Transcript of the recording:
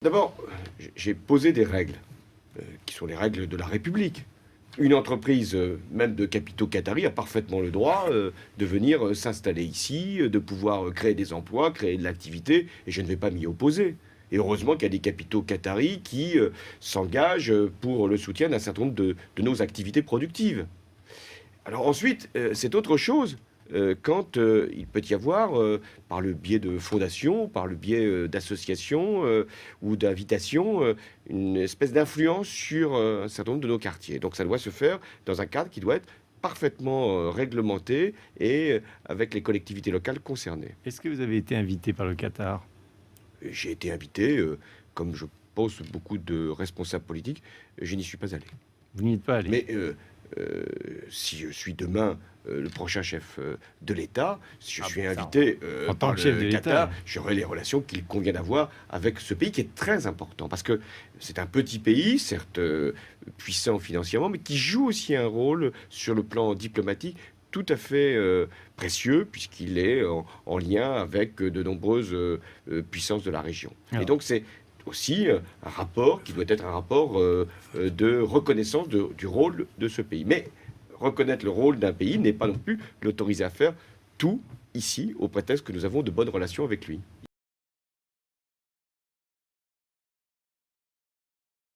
D'abord, j'ai posé des règles, qui sont les règles de la République. Une entreprise, même de capitaux qataris, a parfaitement le droit de venir s'installer ici, de pouvoir créer des emplois, créer de l'activité, et je ne vais pas m'y opposer. Et heureusement qu'il y a des capitaux qataris qui s'engagent pour le soutien d'un certain nombre de nos activités productives. Alors ensuite, c'est autre chose quand il peut y avoir, par le biais de fondations, par le biais d'associations ou d'invitations, une espèce d'influence sur un certain nombre de nos quartiers. Donc ça doit se faire dans un cadre qui doit être parfaitement réglementé et avec les collectivités locales concernées. Est-ce que vous avez été invité par le Qatar? J'ai été invité, comme je pense beaucoup de responsables politiques, je n'y suis pas allé. Vous n'y êtes pas allé? Mais si je suis demain le prochain chef de l'État, si je suis invité en tant par que chef le de Qatar, l'État. j'aurai les relations qu'il convient d'avoir avec ce pays qui est très important. Parce que c'est un petit pays, certes puissant financièrement, mais qui joue aussi un rôle sur le plan diplomatique tout à fait précieux, puisqu'il est en lien avec de nombreuses puissances de la région. Et donc c'est aussi un rapport qui doit être un rapport de reconnaissance du rôle de ce pays. Mais reconnaître le rôle d'un pays n'est pas non plus l'autoriser à faire tout ici, au prétexte que nous avons de bonnes relations avec lui.